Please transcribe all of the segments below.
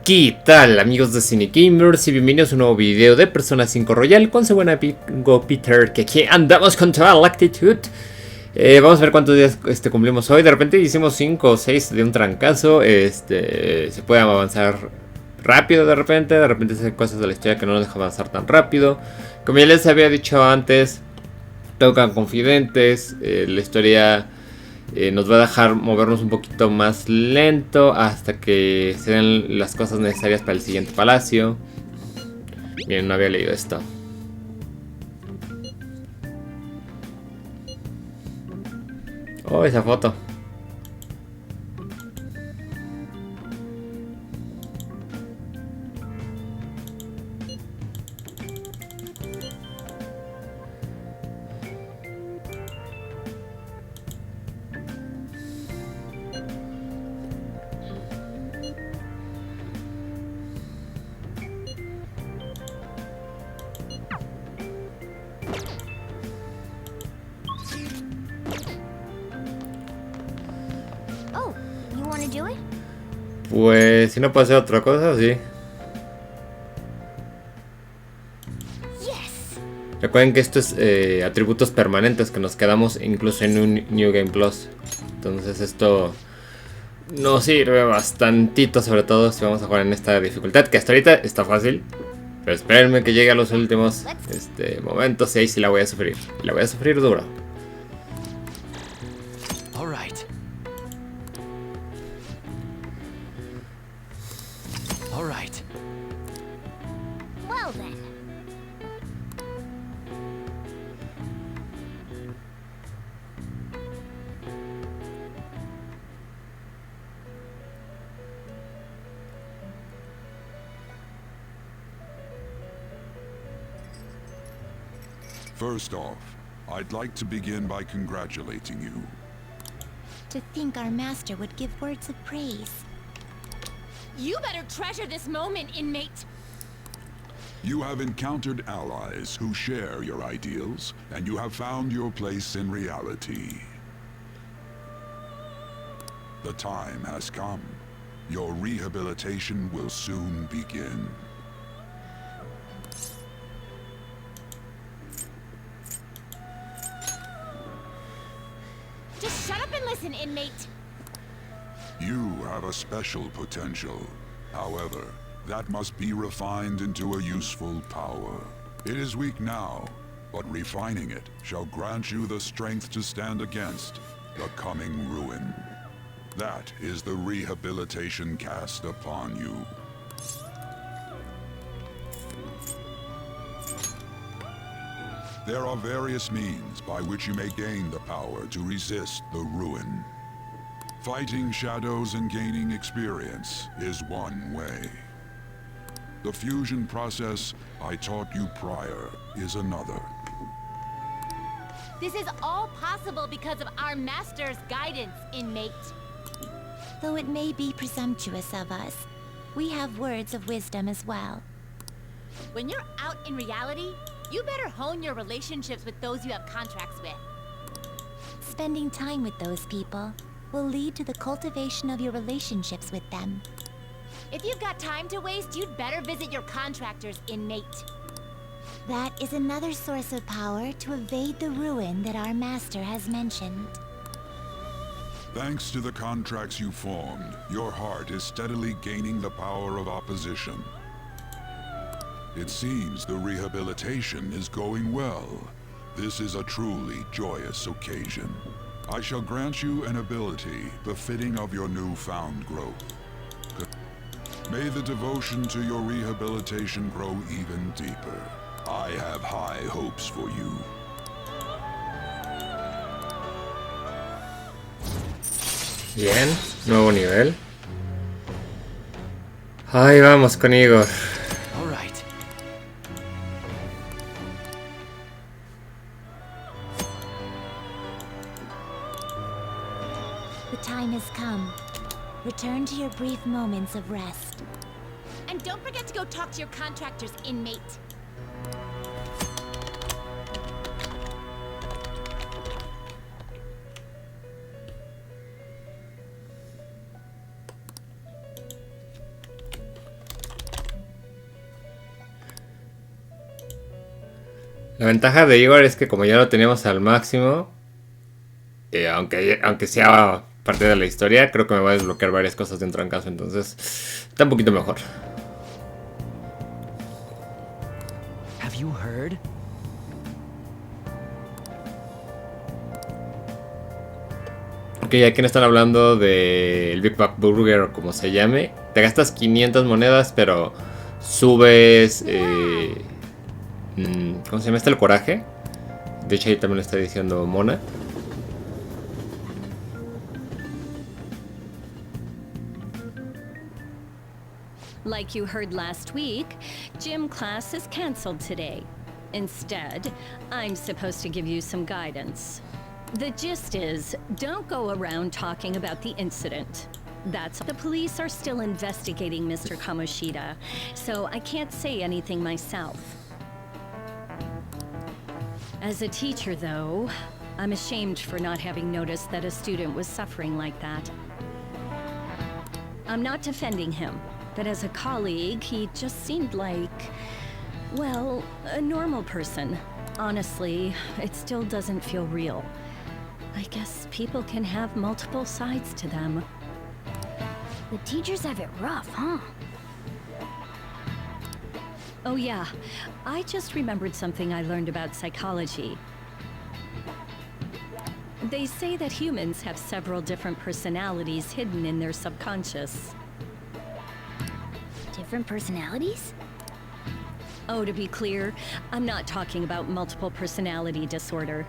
¿Qué tal, amigos de CINEGamers? Y bienvenidos a un nuevo video de Persona 5 Royal con su buen amigo Peter, que aquí andamos con toda la actitud. Vamos a ver cuántos días cumplimos hoy. De repente hicimos 5 o 6 de un trancazo. Se puede avanzar rápido de repente hay cosas de la historia que no nos dejan avanzar tan rápido. Como ya les había dicho antes, tocan confidentes, la historia nos va a dejar movernos un poquito más lento hasta que se den las cosas necesarias para el siguiente palacio. Bien, no había leído esto. Oh, esa foto. Pues si no puedo hacer otra cosa, sí. Recuerden que esto es atributos permanentes que nos quedamos incluso en un New Game Plus. Entonces esto nos sirve bastantito, sobre todo si vamos a jugar en esta dificultad, que hasta ahorita está fácil. Pero espérenme que llegue a los últimos momentos y ahí sí la voy a sufrir. Y la voy a sufrir duro. First off, I'd like to begin by congratulating you. To think our master would give words of praise. You better treasure this moment, inmate! You have encountered allies who share your ideals, and you have found your place in reality. The time has come. Your rehabilitation will soon begin. Just shut up and listen, inmate! You have a special potential. However, that must be refined into a useful power. It is weak now, but refining it shall grant you the strength to stand against the coming ruin. That is the rehabilitation cast upon you. There are various means by which you may gain the power to resist the ruin. Fighting shadows and gaining experience is one way. The fusion process I taught you prior is another. This is all possible because of our master's guidance, inmate. Though it may be presumptuous of us, we have words of wisdom as well. When you're out in reality, you better hone your relationships with those you have contracts with. Spending time with those people will lead to the cultivation of your relationships with them. If you've got time to waste, you'd better visit your contractors, inmate. That is another source of power to evade the ruin that our master has mentioned. Thanks to the contracts you formed, your heart is steadily gaining the power of opposition. It seems the rehabilitation is going well. This is a truly joyous occasion. I shall grant you an ability befitting of your newfound growth. May the devotion to your rehabilitation grow even deeper. I have high hopes for you. Bien, nuevo nivel. Ahí vamos con Igor. The time has come. Return to your brief moments of rest. And don't forget to go talk to your contractors, inmate. La ventaja de Igor es que como ya lo tenemos al máximo, aunque sea parte de la historia, creo que me va a desbloquear varias cosas dentro en caso, entonces está un poquito mejor. Have you heard? Ok, aquí nos están hablando del Big Mac Burger o como se llame. Te gastas 500 monedas, pero subes... ¿cómo se llama este? El coraje. De hecho ahí también lo está diciendo Mona. Like you heard last week, gym class is canceled today. Instead, I'm supposed to give you some guidance. The gist is, don't go around talking about the incident. The police are still investigating Mr. Kamoshida, so I can't say anything myself. As a teacher, though, I'm ashamed for not having noticed that a student was suffering like that. I'm not defending him, but as a colleague, he just seemed like, well, a normal person. Honestly, it still doesn't feel real. I guess people can have multiple sides to them. The teachers have it rough, huh? Oh yeah, I just remembered something I learned about psychology. They say that humans have several different personalities hidden in their subconscious. Different personalities? Oh, to be clear, I'm not talking about multiple personality disorder.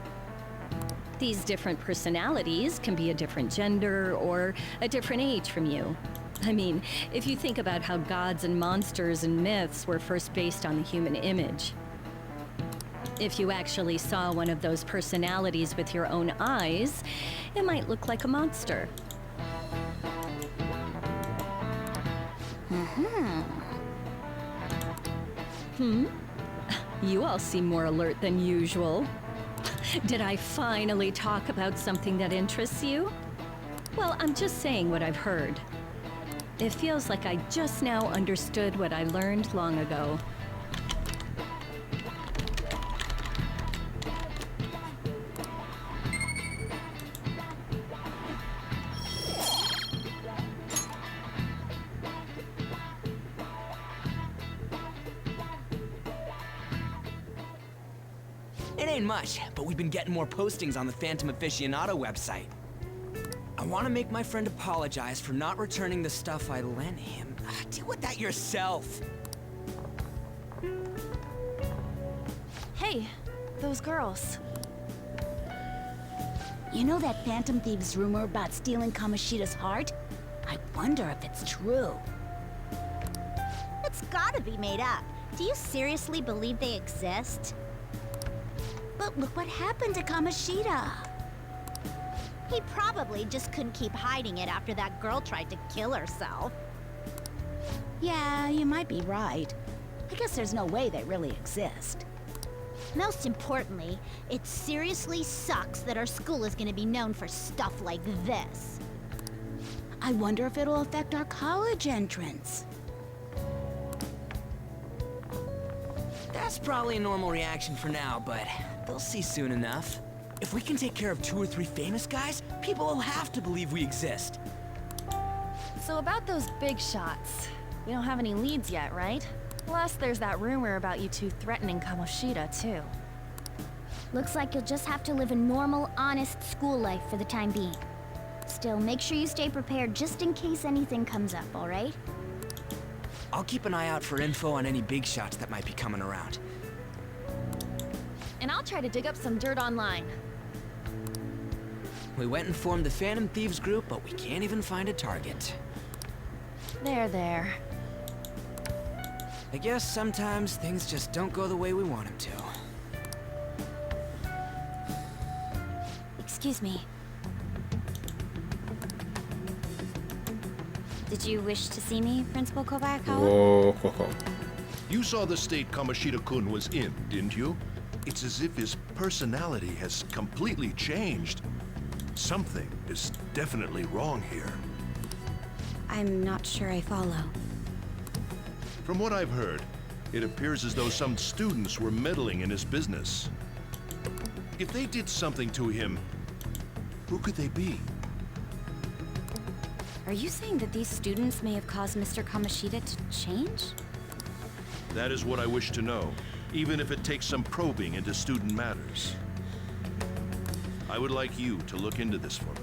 These different personalities can be a different gender or a different age from you. I mean, if you think about how gods and monsters and myths were first based on the human image. If you actually saw one of those personalities with your own eyes, it might look like a monster. You all seem more alert than usual. Did I finally talk about something that interests you? Well, I'm just saying what I've heard. It feels like I just now understood what I learned long ago. It ain't much, but we've been getting more postings on the Phantom Aficionado website. I want to make my friend apologize for not returning the stuff I lent him. Deal with that yourself. Hey, those girls. You know that Phantom Thieves rumor about stealing Kamoshida's heart? I wonder if it's true. It's gotta be made up. Do you seriously believe they exist? But look what happened to Kamoshida. He probably just couldn't keep hiding it after that girl tried to kill herself. Yeah, you might be right. I guess there's no way they really exist. Most importantly, it seriously sucks that our school is gonna be known for stuff like this. I wonder if it'll affect our college entrance. That's probably a normal reaction for now, but they'll see soon enough. If we can take care of 2 or 3 famous guys, people will have to believe we exist. So about those big shots, we don't have any leads yet, right? Plus, there's that rumor about you two threatening Kamoshida, too. Looks like you'll just have to live a normal, honest school life for the time being. Still, make sure you stay prepared just in case anything comes up, alright? I'll keep an eye out for info on any big shots that might be coming around. And I'll try to dig up some dirt online. We went and formed the Phantom Thieves group, but we can't even find a target. There. I guess sometimes things just don't go the way we want them to. Excuse me. Did you wish to see me, Principal Kobayakawa? Whoa. You saw the state Kamoshida-kun was in, didn't you? It's as if his personality has completely changed. Something is definitely wrong here. I'm not sure I follow. From what I've heard, It appears as though some students were meddling in his business. If they did something to him, who could they be? Are you saying that these students may have caused Mr. Kamoshida to change? That is what I wish to know, even if it takes some probing into student matters. I would like you to look into this for me.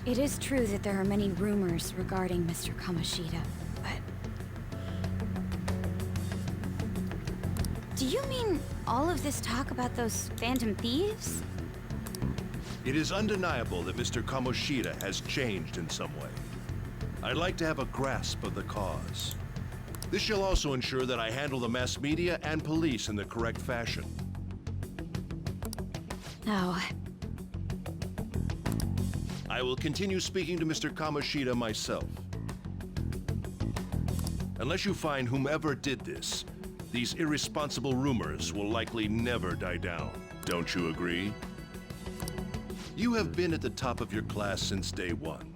It is true that there are many rumors regarding Mr. Kamoshida, but... Do you mean all of this talk about those phantom thieves? It is undeniable that Mr. Kamoshida has changed in some way. I'd like to have a grasp of the cause. This shall also ensure that I handle the mass media and police in the correct fashion. Oh, I will continue speaking to Mr. Kamoshida myself. Unless you find whomever did this, these irresponsible rumors will likely never die down. Don't you agree? You have been at the top of your class since day one.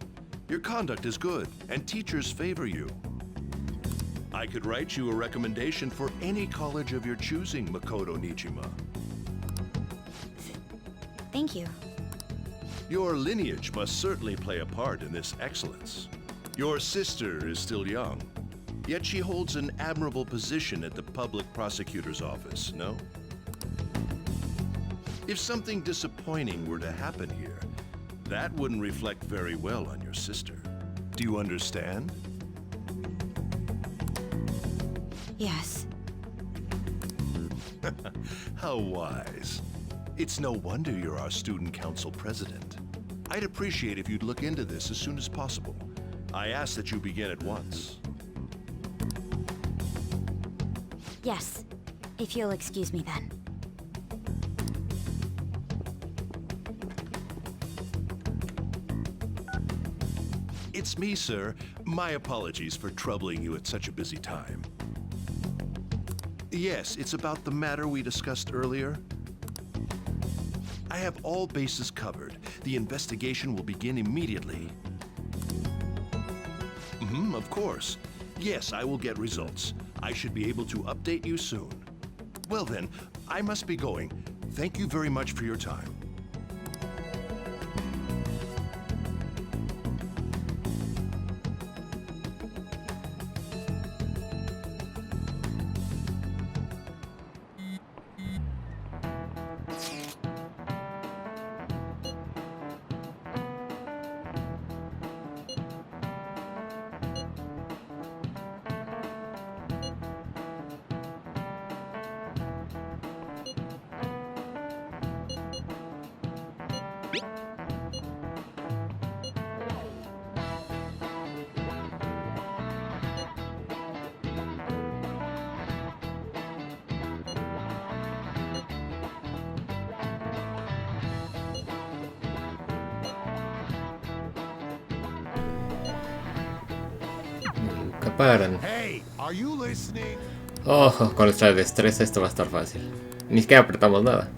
Your conduct is good, and teachers favor you. I could write you a recommendation for any college of your choosing, Makoto Nijima. thank you. Your lineage must certainly play a part in this excellence. Your sister is still young, yet she holds an admirable position at the public prosecutor's office, no? If something disappointing were to happen here, that wouldn't reflect very well on your sister. Do you understand? Yes. How wise. It's no wonder you're our student council president. I'd appreciate if you'd look into this as soon as possible. I ask that you begin at once. Yes. If you'll excuse me then. It's me, sir. My apologies for troubling you at such a busy time. Yes, it's about the matter we discussed earlier. I have all bases covered. The investigation will begin immediately. Of course. Yes, I will get results. I should be able to update you soon. Well then, I must be going. Thank you very much for your time. Paran. Hey, are you listening? Oh, con nuestra destreza esto va a estar fácil. Ni siquiera apretamos nada.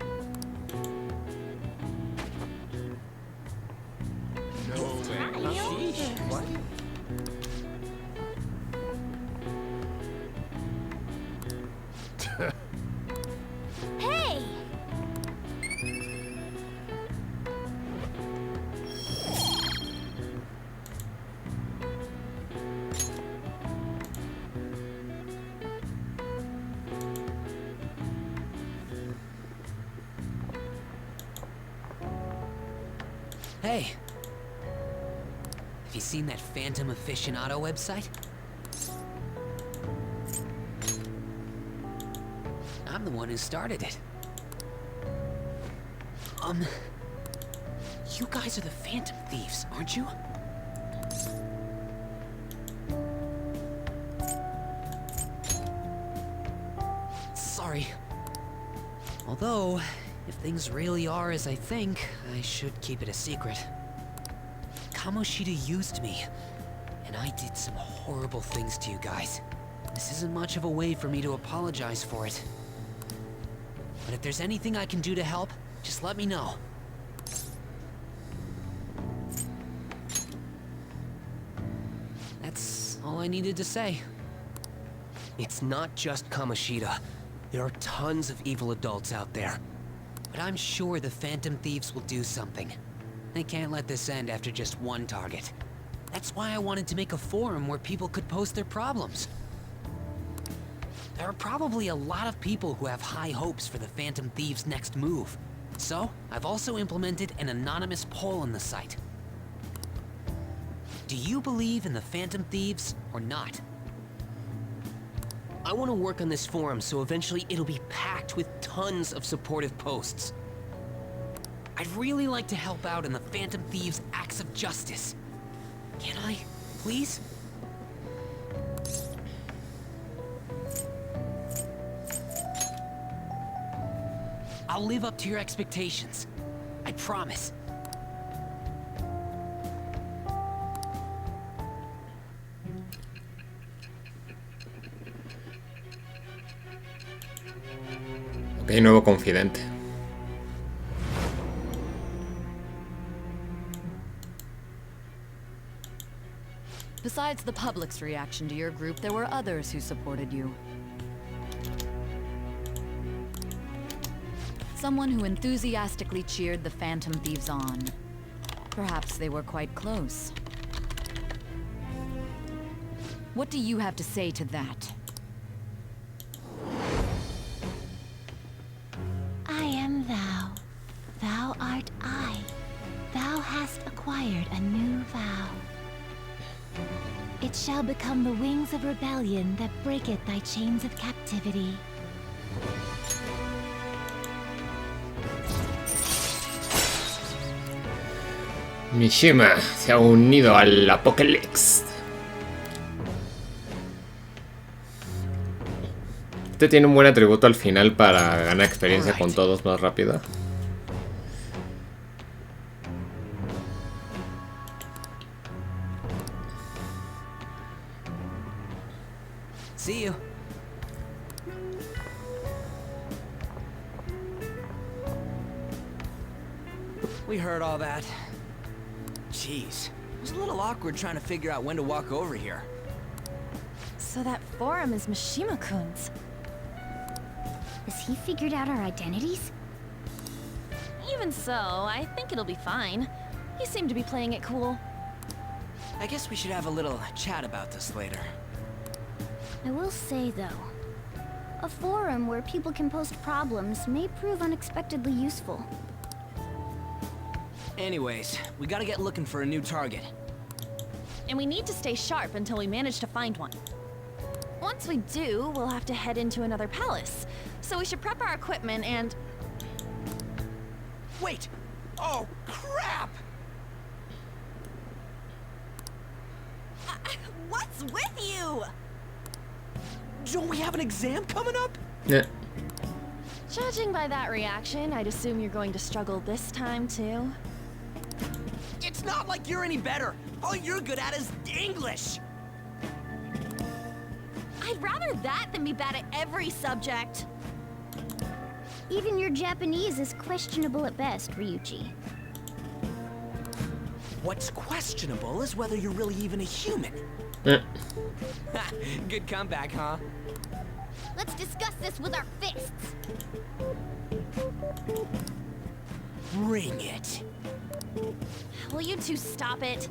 Hey! Hey! Have you seen that Phantom Aficionado website? I'm the one who started it. You guys are the Phantom Thieves, aren't you? Sorry. Although, if things really are as I think, I should keep it a secret. Kamoshida used me, and I did some horrible things to you guys. This isn't much of a way for me to apologize for it. But if there's anything I can do to help, just let me know. That's all I needed to say. It's not just Kamoshida. There are tons of evil adults out there. But I'm sure the Phantom Thieves will do something. They can't let this end after just one target. That's why I wanted to make a forum where people could post their problems. There are probably a lot of people who have high hopes for the Phantom Thieves' next move. So, I've also implemented an anonymous poll on the site. Do you believe in the Phantom Thieves or not? I want to work on this forum so eventually it'll be packed with tons of supportive posts. I'd really like to help out in the Phantom Thieves' acts of justice. Can I, please? I'll live up to your expectations. I promise. Ok, nuevo confidente. Besides the public's reaction to your group, there were others who supported you. Someone who enthusiastically cheered the Phantom Thieves on. Perhaps they were quite close. What do you have to say to that? I am thou. Thou art I. Thou hast acquired a new vow. It shall become the wings of rebellion that breaketh thy chains of captivity. Mishima se ha unido al Apocalipsis. Este tiene un buen atributo al final para ganar experiencia con todos más rápido. See you. We heard all that. Jeez, it was a little awkward trying to figure out when to walk over here. So that forum is Mishima-kun's. Has he figured out our identities? Even so, I think it'll be fine. He seemed to be playing it cool. I guess we should have a little chat about this later. I will say, though, a forum where people can post problems may prove unexpectedly useful. Anyways, we gotta get looking for a new target. And we need to stay sharp until we manage to find one. Once we do, we'll have to head into another palace. So we should prep our equipment and... Wait! Oh, crap! What's with you? Don't we have an exam coming up? Yeah. Judging by that reaction, I'd assume you're going to struggle this time, too. It's not like you're any better. All you're good at is English. I'd rather that than be bad at every subject. Even your Japanese is questionable at best, Riuji. What's questionable is whether you're really even a human. Good comeback, huh? Let's discuss this with our fists. Bring it. Will you two stop it?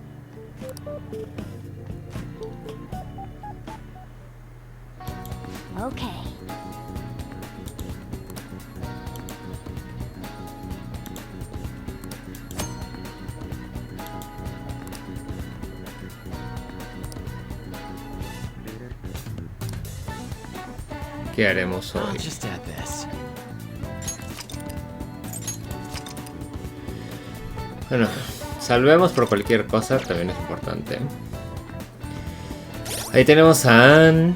Okay. ¿Qué haremos I'll hoy? just add this. Bueno, salvemos por cualquier cosa, también es importante. Ahí tenemos a Anne.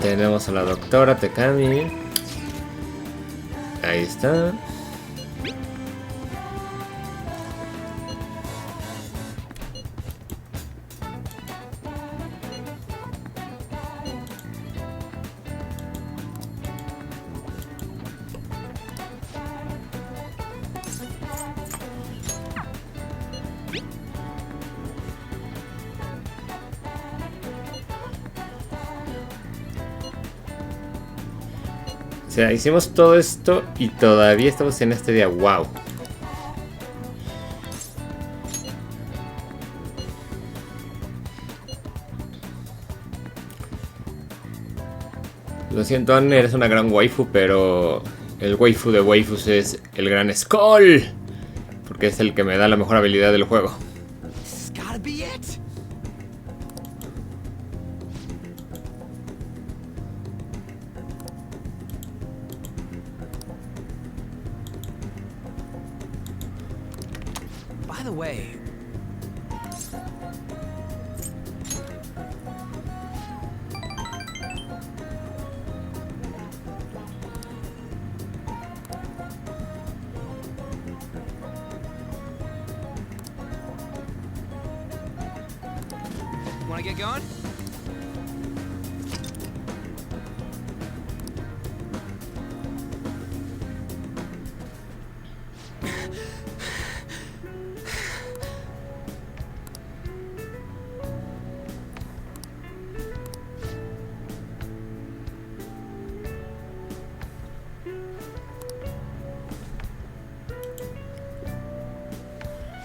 Tenemos a la doctora Tekami. Ahí está. O sea, hicimos todo esto y todavía estamos en este día. ¡Wow! Lo siento, Anne, eres una gran waifu, pero el waifu de waifus es el gran Skull. Porque es el que me da la mejor habilidad del juego. This has gotta be it. By the way, wanna get going?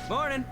Morning.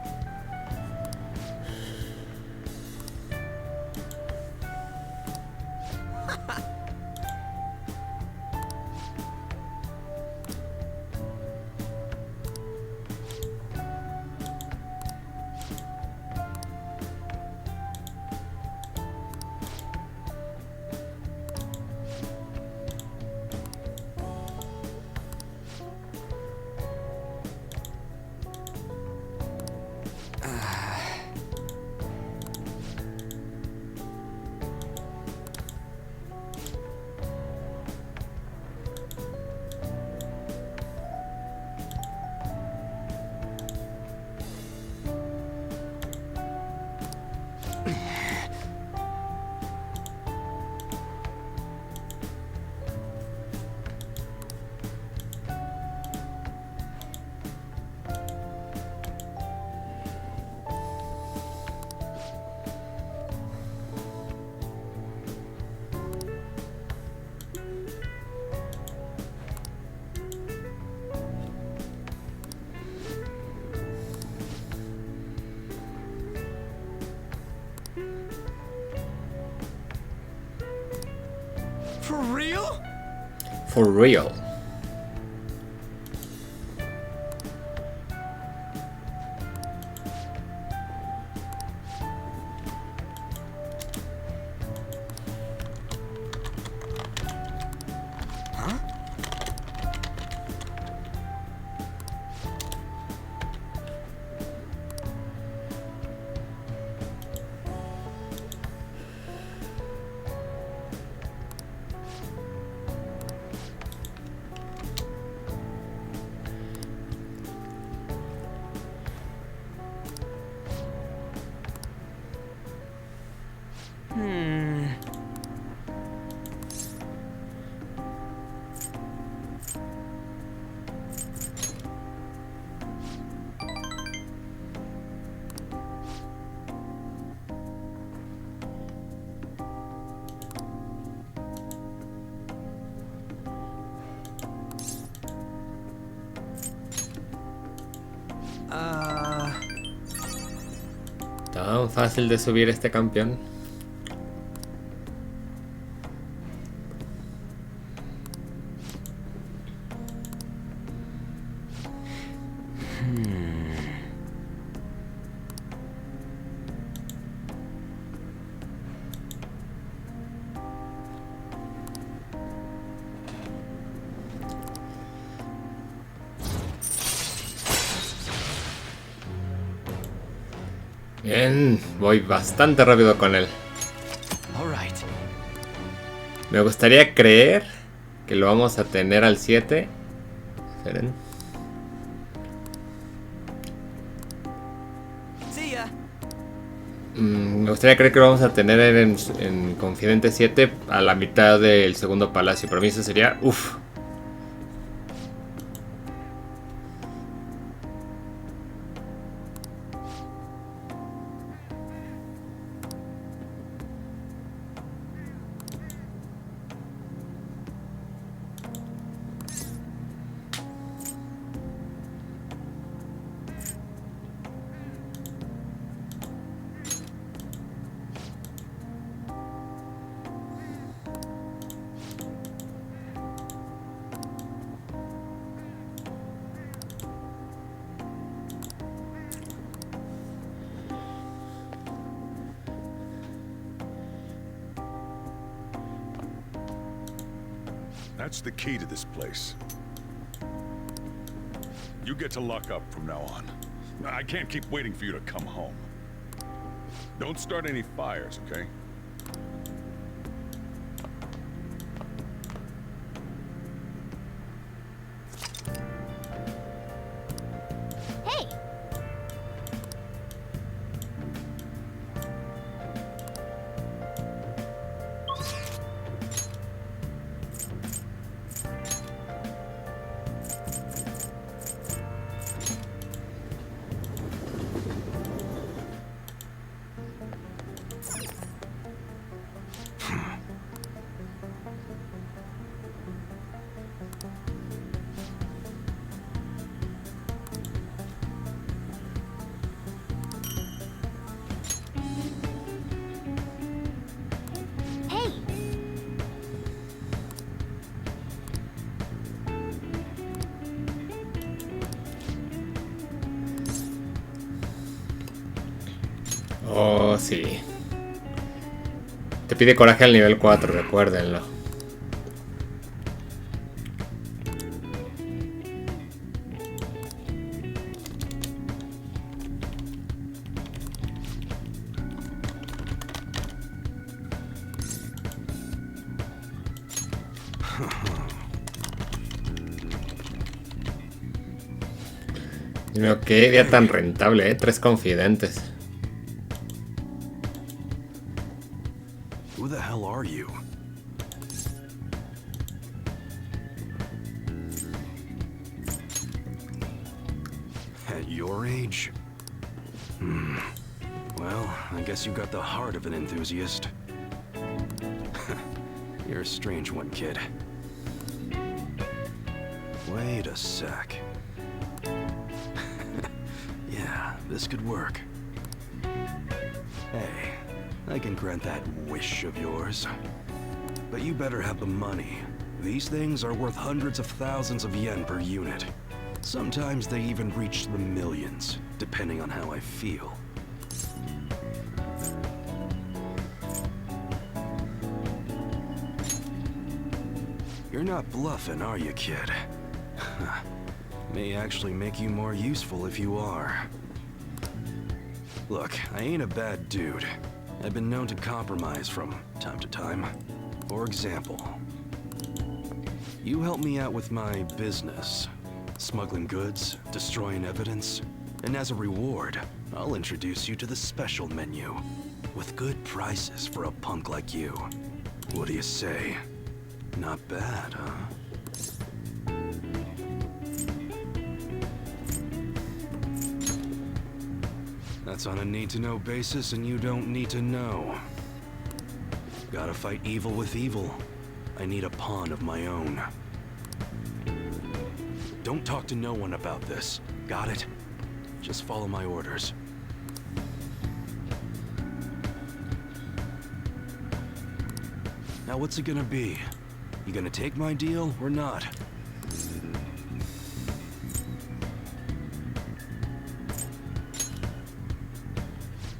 For real? For real. Tan fácil de subir este campeón. Bien, voy bastante rápido con él. Me gustaría creer que lo vamos a tener al 7. Esperen. Me gustaría creer que lo vamos a tener en Confidente 7 a la mitad del segundo palacio. Para mí eso sería uff. That's the key to this place. You get to lock up from now on. I can't keep waiting for you to come home. Don't start any fires, okay? Hey! Oh, sí. Te pide coraje al nivel 4, recuérdenlo. Dime, qué idea tan rentable, ¿eh? 3 confidentes. Who the hell are you? At your age? Well, I guess you got the heart of an enthusiast. You're a strange one, kid. Wait a sec. Yeah, this could work. Hey, I can grant that wish of yours. But you better have the money. These things are worth hundreds of thousands of yen per unit. Sometimes they even reach the millions, depending on how I feel. You're not bluffing, are you, kid? May actually make you more useful if you are. Look, I ain't a bad dude. I've been known to compromise from time to time. For example, you help me out with my business. Smuggling goods, destroying evidence, and as a reward, I'll introduce you to the special menu. With good prices for a punk like you. What do you say? Not bad, huh? That's on a need-to-know basis, and you don't need to know. Gotta fight evil with evil. I need a pawn of my own. Don't talk to no one about this. Got it? Just follow my orders. Now what's it gonna be? You gonna take my deal or not?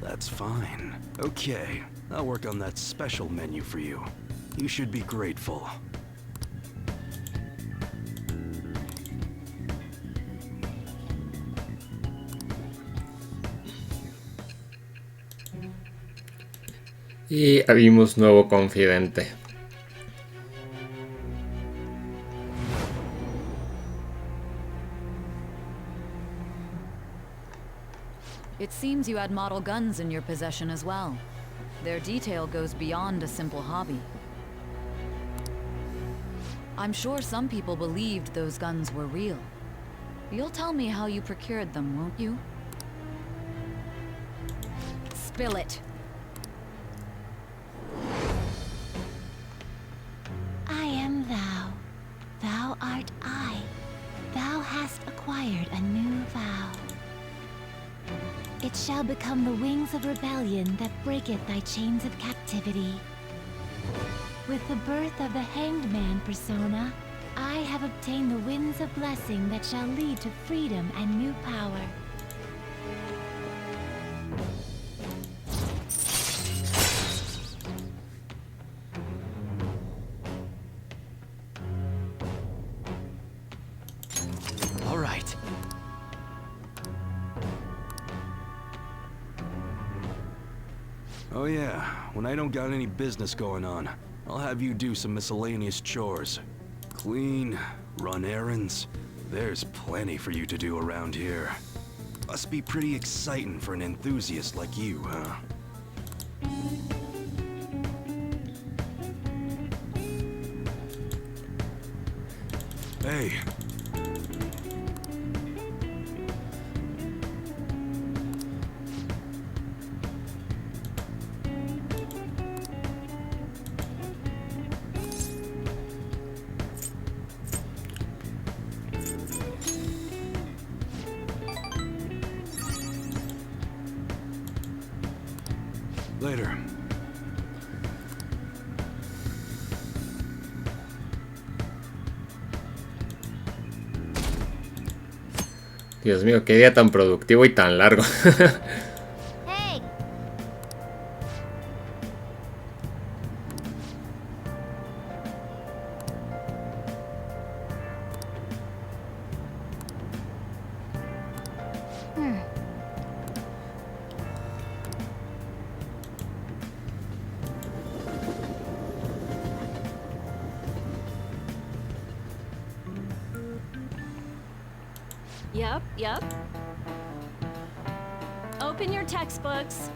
That's fine. Okay, I'll work on that special menu for you. You should be grateful. Y abrimos nuevo confidente. It seems you had model guns in your possession as well. Their detail goes beyond a simple hobby. I'm sure some people believed those guns were real. You'll tell me how you procured them, won't you? Spill it. I am thou. Thou art I. Thou hast acquired a new vow. It shall become the wings of rebellion that breaketh thy chains of captivity. With the birth of the Hanged Man persona, I have obtained the winds of blessing that shall lead to freedom and new power. Oh yeah, when I don't got any business going on, I'll have you do some miscellaneous chores. Clean, run errands. There's plenty for you to do around here. Must be pretty exciting for an enthusiast like you, huh? Hey. Later. Dios mío, qué día tan productivo y tan largo. Hey! Yep. Open your textbooks.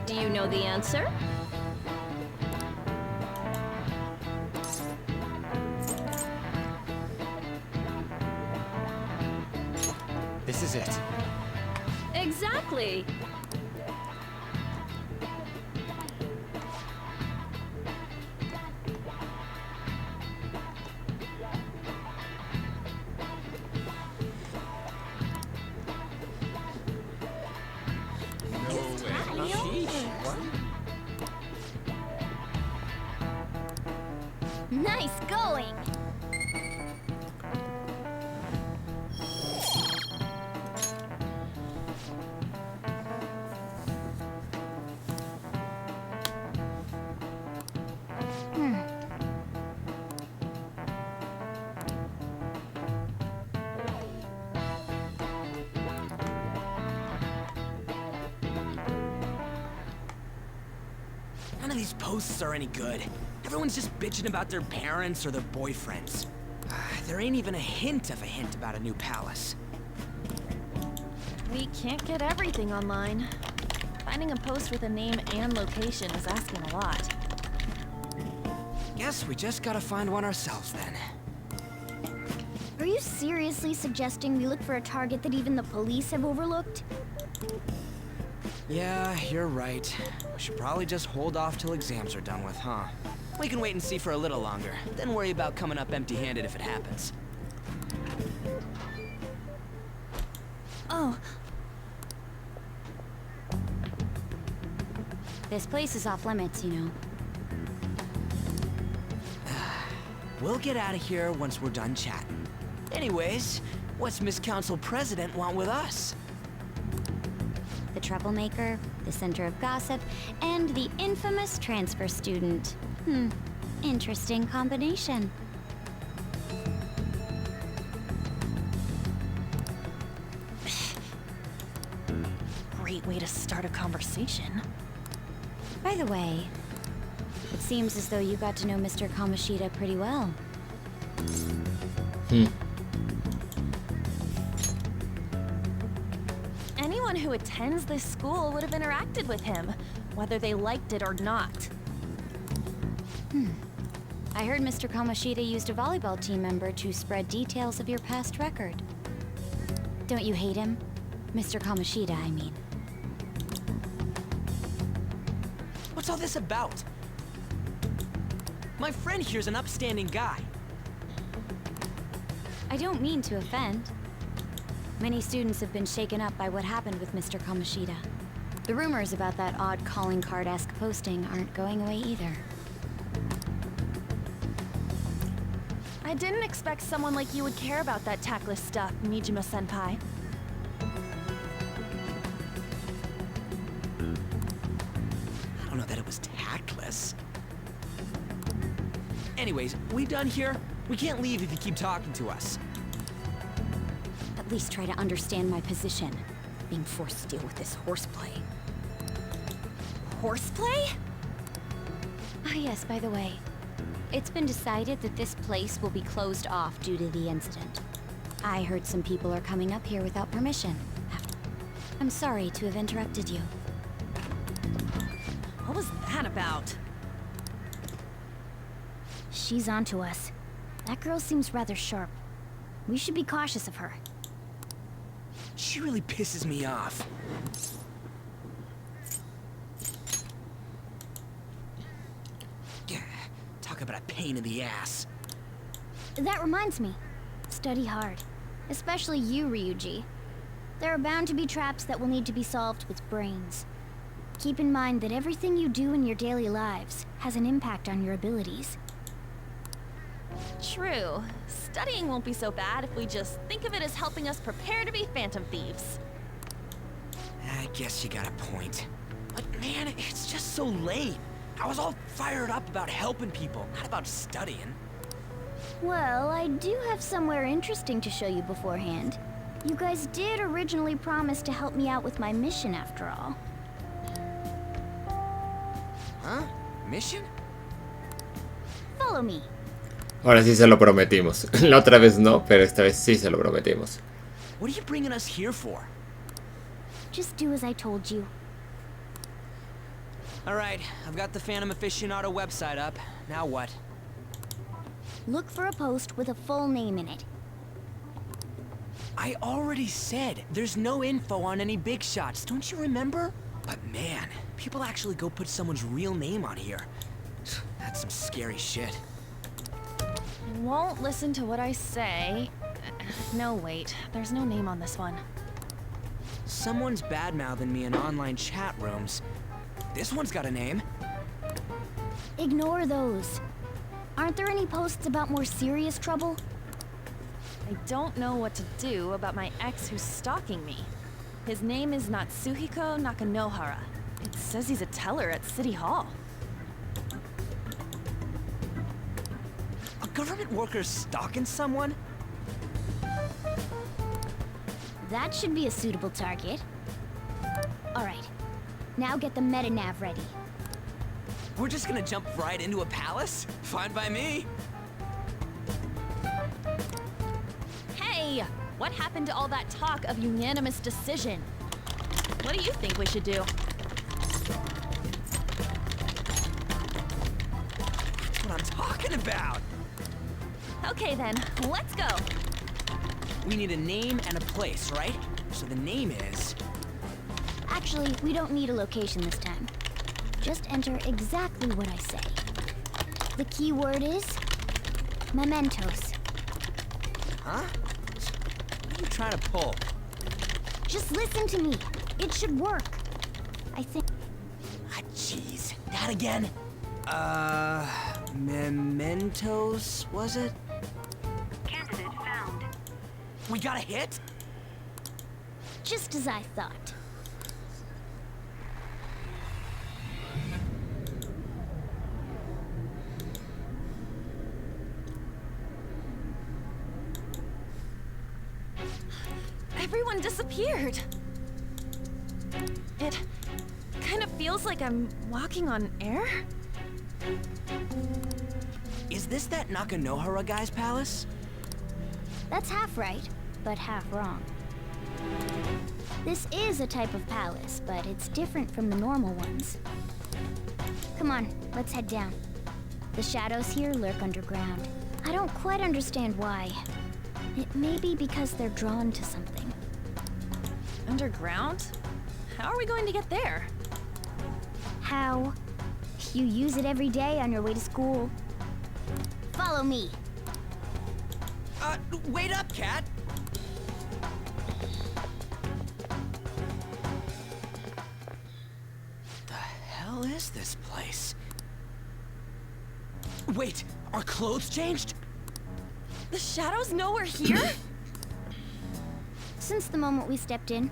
Do you know the answer? This is it. Exactly. Nice going! None of these posts are any good. Everyone's just bitching about their parents or their boyfriends. There ain't even a hint about a new palace. We can't get everything online. Finding a post with a name and location is asking a lot. Guess we just gotta find one ourselves then. Are you seriously suggesting we look for a target that even the police have overlooked? Yeah, you're right. We should probably just hold off till exams are done with, huh? We can wait and see for a little longer, then worry about coming up empty-handed if it happens. Oh. This place is off limits, you know. We'll get out of here once we're done chatting. Anyways, what's Miss Council President want with us? The troublemaker, the center of gossip, and the infamous transfer student. Interesting combination. Great way to start a conversation. By the way, it seems as though you got to know Mr. Kamoshida pretty well. Anyone who attends this school would have interacted with him, whether they liked it or not. I heard Mr. Kamoshida used a volleyball team member to spread details of your past record. Don't you hate him? Mr. Kamoshida, I mean. What's all this about? My friend here's an upstanding guy. I don't mean to offend. Many students have been shaken up by what happened with Mr. Kamoshida. The rumors about that odd calling card-esque posting aren't going away either. I didn't expect someone like you would care about that tactless stuff, Nijima-senpai. I don't know that it was tactless. Anyways, we done here? We can't leave if you keep talking to us. At least try to understand my position. Being forced to deal with this horseplay. Horseplay? Ah yes, by the way. It's been decided that this place will be closed off due to the incident. I heard some people are coming up here without permission. I'm sorry to have interrupted you. What was that about? She's onto us. That girl seems rather sharp. We should be cautious of her. She really pisses me off. Talk about a pain in the ass. That reminds me. Study hard. Especially you, Riuji. There are bound to be traps that will need to be solved with brains. Keep in mind that everything you do in your daily lives has an impact on your abilities. True. Studying won't be so bad if we just think of it as helping us prepare to be phantom thieves. I guess you got a point. But man, it's just so lame. I was all fired up about helping people, not about studying. Well, I do have somewhere interesting to show you beforehand. You guys did originally promise to help me out with my mission after all. Huh? Mission? Follow me. Ahora sí se lo prometimos. La otra vez no, pero esta vez sí se lo prometimos. What are you bringing us here for? Just do as I told you. Alright, I've got the Phantom Aficionado website up. Now what? Look for a post with a full name in it. I already said there's no info on any big shots, don't you remember? But man, people actually go put someone's real name on here. That's some scary shit. Won't listen to what I say. No, wait. There's no name on this one. Someone's bad-mouthing me in online chat rooms. This one's got a name. Ignore those. Aren't there any posts about more serious trouble? I don't know what to do about my ex who's stalking me. His name is Natsuhiko Nakanohara. It says he's a teller at City Hall. A government worker stalking someone? That should be a suitable target. Alright, now get the meta-nav ready. We're just gonna jump right into a palace? Fine by me. Hey! What happened to all that talk of unanimous decision? What do you think we should do? That's what I'm talking about! Okay then, let's go! We need a name and a place, right? So the name is... Actually, we don't need a location this time. Just enter exactly what I say. The key word is... mementos. Huh? What are you trying to pull? Just listen to me. It should work. I think... Ah, jeez. That again? Mementos, was it? Candidate found. We got a hit? Just as I thought. Everyone disappeared. It kind of feels like I'm walking on air. Is this that Nakanohara guy's palace? That's half right, but half wrong. This is a type of palace, but it's different from the normal ones. Come on, let's head down. The shadows here lurk underground. I don't quite understand why. It may be because they're drawn to something. Underground? How are we going to get there? How? You use it every day on your way to school. Follow me. Wait up, Cat! The hell is this place? Wait, our clothes changed? The shadows know we're here? Since the moment we stepped in,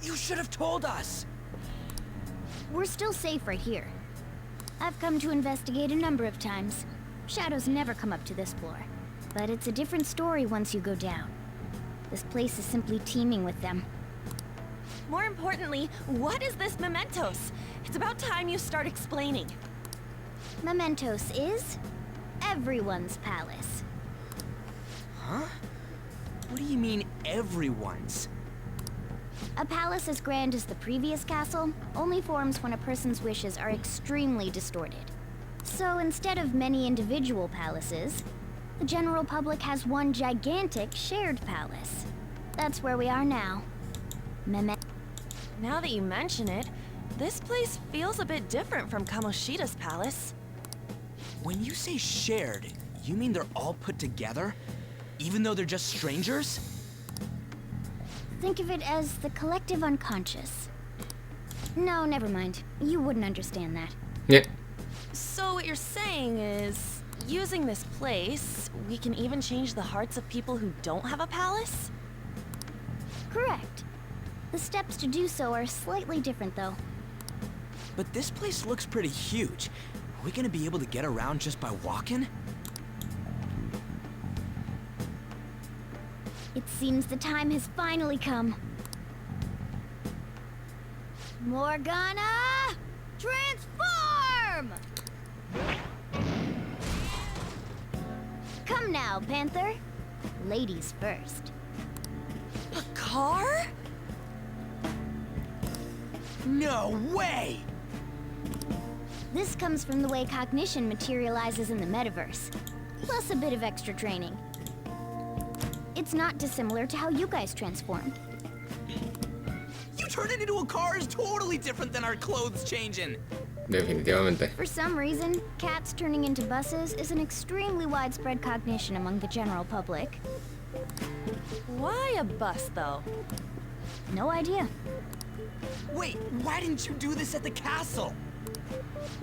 You should have told us. we're still safe right here. I've come to investigate a number of times. Shadows never come up to this floor. But it's a different story once you go down. This place is simply teeming with them. More importantly, what is this Mementos? It's about time you start explaining. Mementos is everyone's palace. Huh? What do you mean, everyone's? A palace as grand as the previous castle only forms when a person's wishes are extremely distorted. So instead of many individual palaces, the general public has one gigantic shared palace. That's where we are now. Now that you mention it, this place feels a bit different from Kamoshida's palace. When you say shared, you mean they're all put together? Even though they're just strangers? Think of it as the collective unconscious. No, never mind. You wouldn't understand that. Yeah. So what you're saying is, using this place, we can even change the hearts of people who don't have a palace? Correct. The steps to do so are slightly different, though. But this place looks pretty huge. Are we gonna be able to get around just by walking? It seems the time has finally come. Morgana! Transform! Come now, Panther. Ladies first. A car? No way! This comes from the way cognition materializes in the metaverse, plus a bit of extra training. It's not dissimilar to how you guys transform. You turning into a car is totally different than our clothes changing. Definitivamente. For some reason, cats turning into buses is an extremely widespread cognition among the general public. Why a bus, though? No idea. Wait, why didn't you do this at the castle?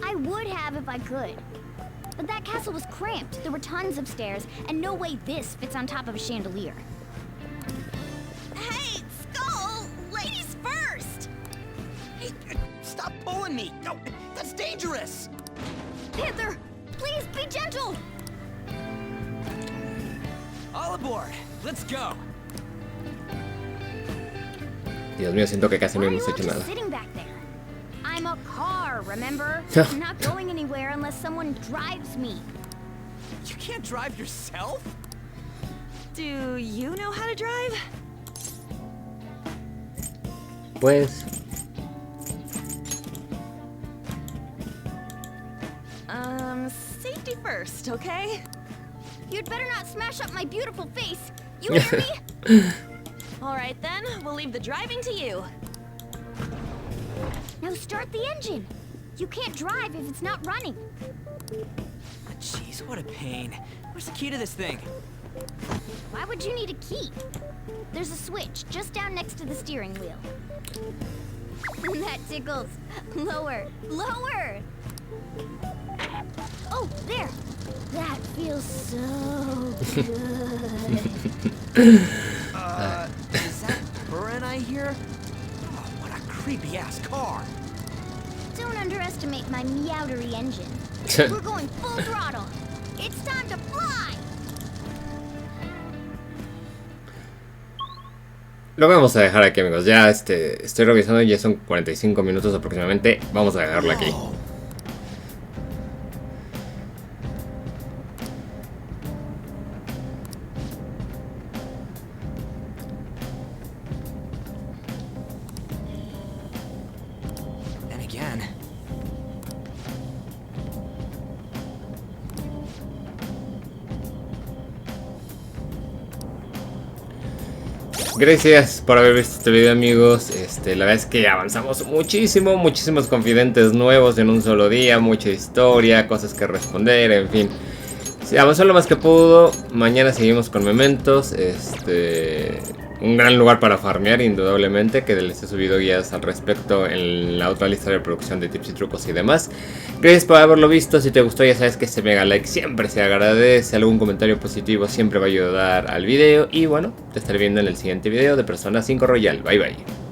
I would have if I could. But that castle was cramped. There were tons of stairs, and no way this fits on top of a chandelier. Hey, Skull! Ladies first! Hey, stop pulling me! No, that's dangerous! Panther, please be gentle! All aboard! Let's go! Dios mío, siento que casi no Why are you hemos all hecho just nada. sitting back there? I'm a car, remember? I'm not going anywhere unless someone drives me. You can't drive yourself? Do you know how to drive? Pues... Safety first, okay? You'd better not smash up my beautiful face. You hear me? Alright then, we'll leave the driving to you. Now start the engine. You can't drive if it's not running. Jeez, what a pain. Where's the key to this thing? Why would you need a key? There's a switch just down next to the steering wheel. That tickles. Lower, lower. Oh, there. That feels so good. Is that Burin I hear? Oh, what a creepy-ass car. Don't underestimate my meowdery engine. We're going full throttle. It's time to fly. Lo vamos a dejar aquí, amigos. Ya estoy revisando y ya son 45 minutos aproximadamente. Vamos a dejarlo aquí. And again. Gracias por haber visto este video, amigos. La verdad es que avanzamos muchísimo, muchísimos confidentes nuevos en un solo día, mucha historia, cosas que responder, en fin. Se avanzó lo más que pudo. Mañana seguimos con Mementos. un gran lugar para farmear, indudablemente, que les he subido guías al respecto en la otra lista de reproducción de tips y trucos y demás. Gracias por haberlo visto. Si te gustó, ya sabes que ese mega like siempre se agradece. Algún comentario positivo siempre va a ayudar al video. Y bueno, te estaré viendo en el siguiente video de Persona 5 Royal. Bye bye.